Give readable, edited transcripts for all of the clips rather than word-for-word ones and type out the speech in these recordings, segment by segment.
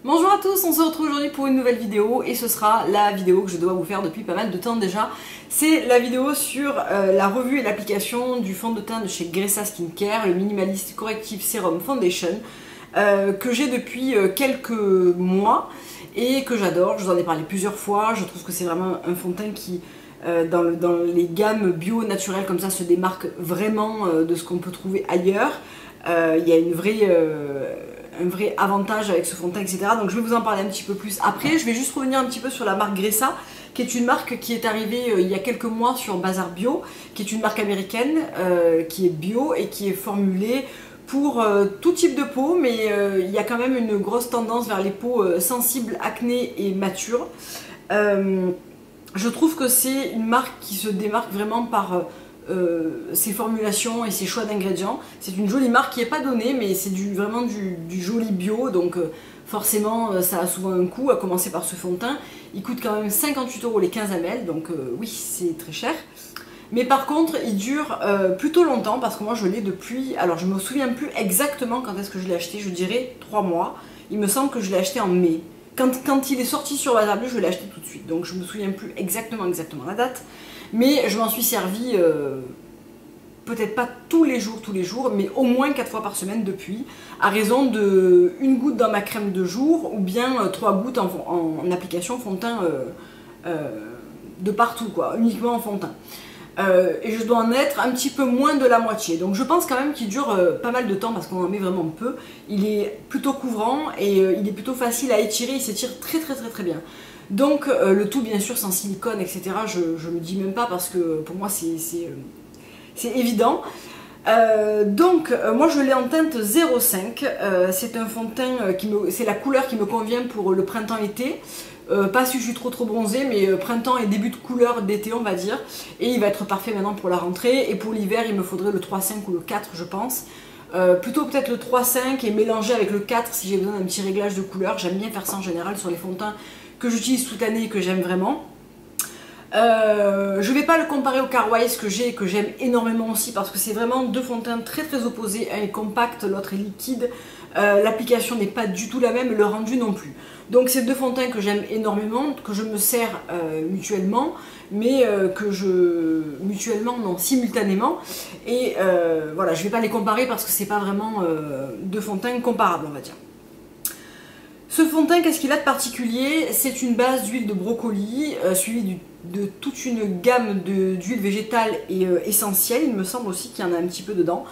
Bonjour à tous, on se retrouve aujourd'hui pour une nouvelle vidéo et ce sera la vidéo que je dois vous faire depuis pas mal de temps déjà. C'est la vidéo sur la revue et l'application du fond de teint de chez Gressa Skincare, le Minimalist Corrective Serum Foundation, que j'ai depuis quelques mois et que j'adore. Je vous en ai parlé plusieurs fois, je trouve que c'est vraiment un fond de teint qui, dans les gammes bio naturelles comme ça, se démarque vraiment de ce qu'on peut trouver ailleurs. Il y a un vrai avantage avec ce fond de teint, etc. Donc je vais vous en parler un petit peu plus après. Je vais juste revenir un petit peu sur la marque Gressa, qui est une marque qui est arrivée il y a quelques mois sur Bazar Bio, qui est une marque américaine, qui est bio et qui est formulée pour tout type de peau, mais il y a quand même une grosse tendance vers les peaux sensibles, acné et matures. Je trouve que c'est une marque qui se démarque vraiment par ses formulations et ses choix d'ingrédients. C'est une jolie marque qui n'est pas donnée, mais c'est vraiment du joli bio, donc forcément ça a souvent un coût, à commencer par ce fond de teint. Il coûte quand même 58 € les 15 ml, donc oui, c'est très cher. Mais par contre, il dure plutôt longtemps, parce que moi je l'ai depuis, alors je me souviens plus exactement quand est-ce que je l'ai acheté, je dirais 3 mois. Il me semble que je l'ai acheté en mai. Quand il est sorti sur Bazar Bio, je l'ai acheté tout de suite, donc je me souviens plus exactement la date. Mais je m'en suis servi peut-être pas tous les jours, mais au moins 4 fois par semaine depuis, à raison de 1 goutte dans ma crème de jour ou bien 3 gouttes en application fond de teint de partout, quoi, uniquement en fond de teint. Et je dois en être un petit peu moins de la moitié, donc je pense quand même qu'il dure pas mal de temps parce qu'on en met vraiment peu. Il est plutôt couvrant et il est plutôt facile à étirer, il s'étire très bien. Donc le tout bien sûr sans silicone, etc. Je le dis même pas parce que pour moi c'est évident. Moi je l'ai en teinte 05, c'est un fond de teint c'est la couleur qui me convient pour le printemps-été. Pas si je suis trop bronzée, mais printemps et début de couleur d'été on va dire. Et il va être parfait maintenant pour la rentrée. Et pour l'hiver il me faudrait le 3,5 ou le 4 je pense. Plutôt peut-être le 3,5 et mélanger avec le 4 si j'ai besoin d'un petit réglage de couleur. J'aime bien faire ça en général sur les fonds de teint que j'utilise toute l'année et que j'aime vraiment. Je vais pas le comparer au Carwise que j'ai et que j'aime énormément aussi parce que c'est vraiment deux fonds de teint très opposés. Un est compact, l'autre est liquide. L'application n'est pas du tout la même, le rendu non plus. Donc c'est deux fonds de teint que j'aime énormément, que je me sers mutuellement, mais simultanément. Et voilà, je vais pas les comparer parce que c'est pas vraiment deux fonds de teint comparables, on va dire. Ce fond de teint, qu'est-ce qu'il a de particulier? C'est une base d'huile de brocoli, suivie de toute une gamme d'huiles végétales et essentielles. Il me semble aussi qu'il y en a un petit peu dedans.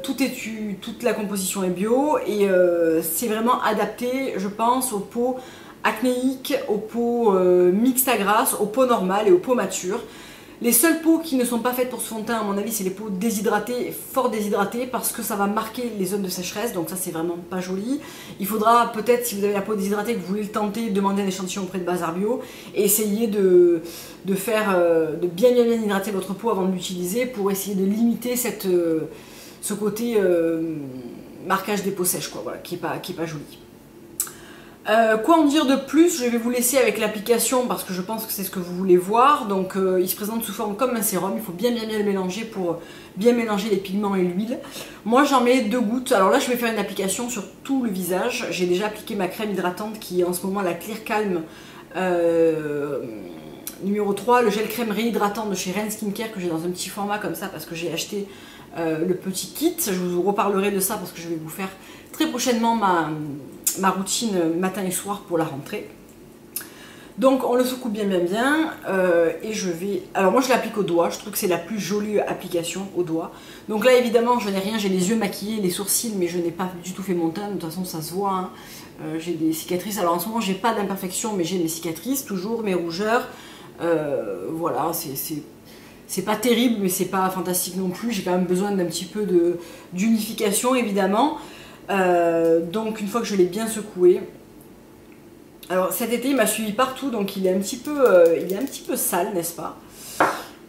Toute la composition est bio et c'est vraiment adapté, je pense, aux peaux acnéiques, aux peaux mixtes à grasse, aux peaux normales et aux peaux matures. Les seules peaux qui ne sont pas faites pour ce fond de teint, à mon avis, c'est les peaux déshydratées, fort déshydratées, parce que ça va marquer les zones de sécheresse, donc ça c'est vraiment pas joli. Il faudra peut-être, si vous avez la peau déshydratée, que vous voulez le tenter, demander un échantillon auprès de Bazar Bio, et essayer de bien hydrater votre peau avant de l'utiliser, pour essayer de limiter ce côté marquage des peaux sèches, quoi, voilà, qui est pas joli. Quoi en dire de plus? Je vais vous laisser avec l'application parce que je pense que c'est ce que vous voulez voir. Donc il se présente sous forme comme un sérum, il faut bien le mélanger pour bien mélanger les pigments et l'huile. Moi j'en mets 2 gouttes, alors là je vais faire une application sur tout le visage. J'ai déjà appliqué ma crème hydratante qui est en ce moment la Clear Calm numéro 3, le gel crème réhydratant de chez Ren Skincare que j'ai dans un petit format comme ça parce que j'ai acheté le petit kit. Je vous reparlerai de ça parce que je vais vous faire très prochainement ma routine matin et soir pour la rentrée. Donc on le secoue bien et je vais... Alors moi je l'applique au doigt, je trouve que c'est la plus jolie application au doigt. Donc là évidemment je n'ai rien, j'ai les yeux maquillés, les sourcils, mais je n'ai pas du tout fait mon teint, de toute façon ça se voit. Hein. J'ai des cicatrices, alors en ce moment j'ai pas d'imperfection mais j'ai mes cicatrices, toujours mes rougeurs. Voilà, c'est pas terrible mais c'est pas fantastique non plus, j'ai quand même besoin d'un petit peu d'unification évidemment. Donc une fois que je l'ai bien secoué, alors cet été il m'a suivi partout donc il est un petit peu sale, n'est-ce pas?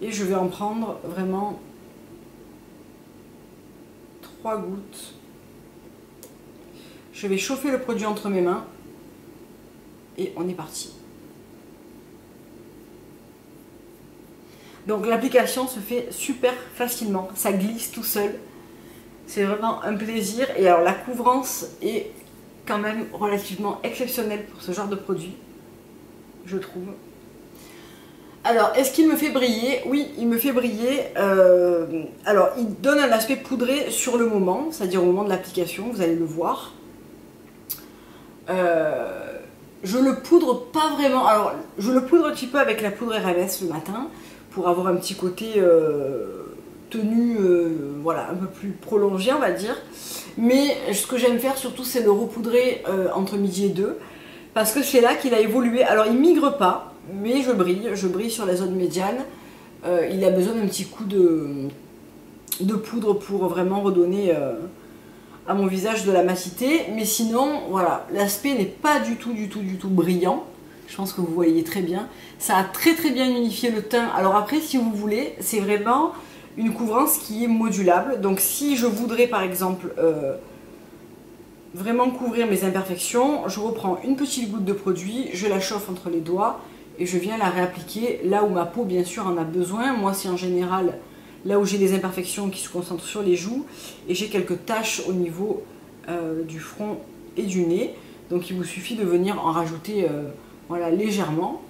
Et je vais en prendre vraiment 3 gouttes. Je vais chauffer le produit entre mes mains et on est parti. Donc l'application se fait super facilement, ça glisse tout seul. C'est vraiment un plaisir. Et alors la couvrance est quand même relativement exceptionnel pour ce genre de produit, je trouve. Alors, est-ce qu'il me fait briller? Oui, il me fait briller. Alors, il donne un aspect poudré sur le moment, c'est-à-dire au moment de l'application, vous allez le voir. Je le poudre pas vraiment. Alors, je le poudre un petit peu avec la poudre RMS le matin, pour avoir un petit côté tenue, voilà, un peu plus prolongé, on va dire. Mais ce que j'aime faire surtout, c'est le repoudrer entre midi et 2, parce que c'est là qu'il a évolué. Alors, il migre pas. Mais je brille sur la zone médiane. Il a besoin d'un petit coup de poudre pour vraiment redonner à mon visage de la massité. Mais sinon, voilà, l'aspect n'est pas du tout brillant. Je pense que vous voyez très bien. Ça a très bien unifié le teint. Alors après, si vous voulez, c'est vraiment une couvrance qui est modulable. Donc si je voudrais par exemple vraiment couvrir mes imperfections, je reprends une petite goutte de produit, je la chauffe entre les doigts, et je viens la réappliquer là où ma peau bien sûr en a besoin. Moi c'est en général là où j'ai des imperfections qui se concentrent sur les joues et j'ai quelques taches au niveau du front et du nez. Donc il vous suffit de venir en rajouter voilà, légèrement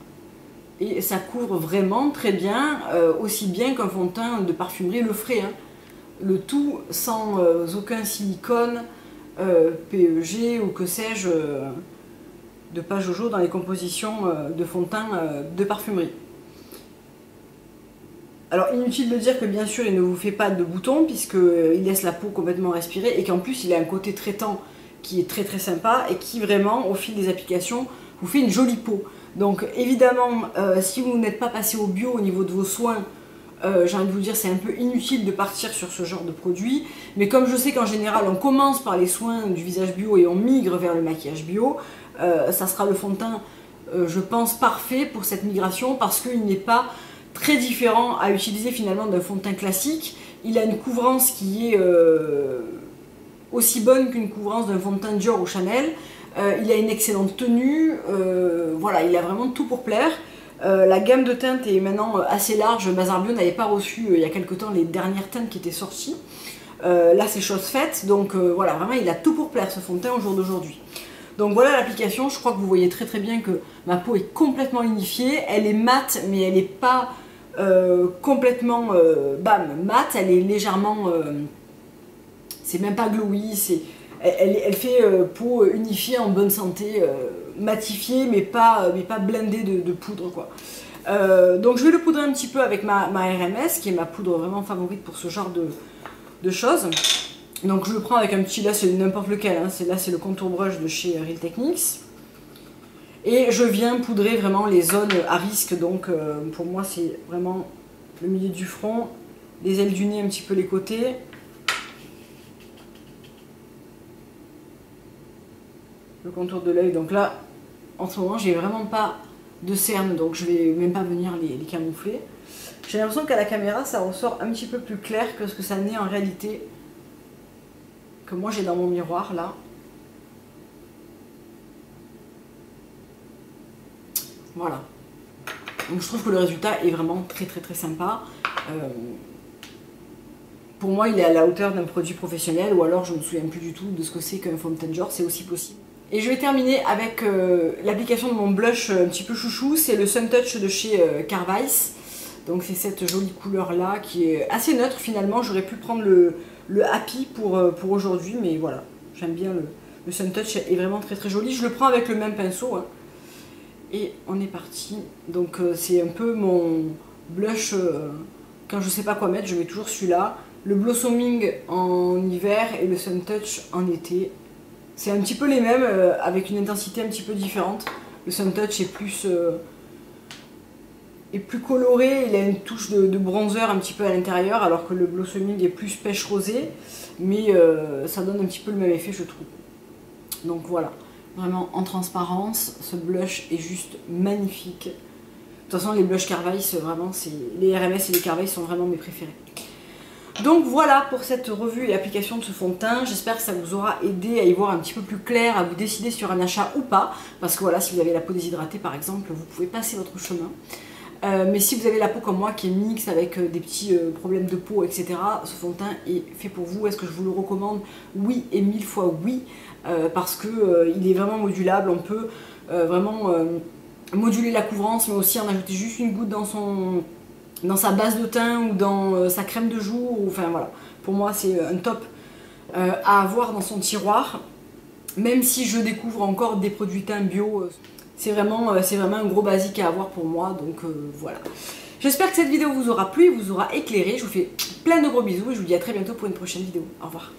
et ça couvre vraiment très bien, aussi bien qu'un fond de teint de parfumerie le ferait. Hein. Le tout sans aucun silicone, PEG ou que sais-je, de pas Jojo dans les compositions de fond de teint de parfumerie. Alors inutile de dire que bien sûr il ne vous fait pas de boutons puisqu'il laisse la peau complètement respirer et qu'en plus il a un côté traitant qui est très sympa et qui vraiment au fil des applications vous fait une jolie peau. Donc évidemment si vous n'êtes pas passé au bio au niveau de vos soins, j'ai envie de vous dire c'est un peu inutile de partir sur ce genre de produit, mais comme je sais qu'en général on commence par les soins du visage bio et on migre vers le maquillage bio, ça sera le fond de teint je pense parfait pour cette migration parce qu'il n'est pas très différent à utiliser finalement d'un fond de teint classique. Il a une couvrance qui est aussi bonne qu'une couvrance d'un fond de teint Dior ou Chanel. Il a une excellente tenue, voilà, il a vraiment tout pour plaire. La gamme de teintes est maintenant assez large. Bazar Bio n'avait pas reçu il y a quelques temps les dernières teintes qui étaient sorties. Là c'est chose faite, donc voilà, vraiment il a tout pour plaire ce fond de teint au jour d'aujourd'hui. Donc voilà l'application, je crois que vous voyez très bien que ma peau est complètement unifiée. Elle est mate mais elle n'est pas complètement bam, mate, elle est légèrement, c'est même pas glowy, elle fait peau unifiée en bonne santé, matifiée mais pas blindée de poudre quoi. Donc je vais le poudrer un petit peu avec ma RMS qui est ma poudre vraiment favorite pour ce genre de choses. Donc je le prends avec un petit, là c'est n'importe lequel, hein, là c'est le contour brush de chez Real Techniques. Et je viens poudrer vraiment les zones à risque, donc pour moi c'est vraiment le milieu du front, les ailes du nez, un petit peu les côtés. Le contour de l'œil, donc là en ce moment j'ai vraiment pas de cernes, donc je vais même pas venir les camoufler. J'ai l'impression qu'à la caméra ça ressort un petit peu plus clair que ce que ça n'est en réalité, que moi j'ai dans mon miroir là. Voilà. Donc je trouve que le résultat est vraiment très sympa. Pour moi il est à la hauteur d'un produit professionnel, ou alors je ne me souviens plus du tout de ce que c'est qu'un fond de teint Dior, c'est aussi possible. Et je vais terminer avec l'application de mon blush un petit peu chouchou, c'est le Sun Touch de chez Carvice. Donc c'est cette jolie couleur là qui est assez neutre finalement. J'aurais pu prendre le Happy pour aujourd'hui, mais voilà, j'aime bien le Sun Touch, est vraiment très joli. Je le prends avec le même pinceau hein. Et on est parti. Donc c'est un peu mon blush, quand je sais pas quoi mettre, je mets toujours celui-là. Le Blossoming en hiver et le Sun Touch en été. C'est un petit peu les mêmes, avec une intensité un petit peu différente. Le Sun Touch est plus coloré, il a une touche de bronzer un petit peu à l'intérieur, alors que le Blossoming est plus pêche rosée, mais ça donne un petit peu le même effet je trouve. Donc voilà, vraiment en transparence, ce blush est juste magnifique. De toute façon les blushs Carvice, vraiment, les RMS et les Carvice sont vraiment mes préférés. Donc voilà pour cette revue et application de ce fond de teint. J'espère que ça vous aura aidé à y voir un petit peu plus clair, à vous décider sur un achat ou pas. Parce que voilà, si vous avez la peau déshydratée par exemple, vous pouvez passer votre chemin. Mais si vous avez la peau comme moi qui est mixte avec des petits problèmes de peau, etc., ce fond de teint est fait pour vous. Est-ce que je vous le recommande? Oui, et 1000 fois oui, parce que il est vraiment modulable. On peut vraiment moduler la couvrance, mais aussi en ajouter juste une goutte dans sa base de teint ou dans sa crème de jour. Enfin voilà, pour moi c'est un top à avoir dans son tiroir. Même si je découvre encore des produits teint bio, c'est vraiment un gros basique à avoir pour moi, donc voilà. J'espère que cette vidéo vous aura plu, vous aura éclairé. Je vous fais plein de gros bisous et je vous dis à très bientôt pour une prochaine vidéo. Au revoir.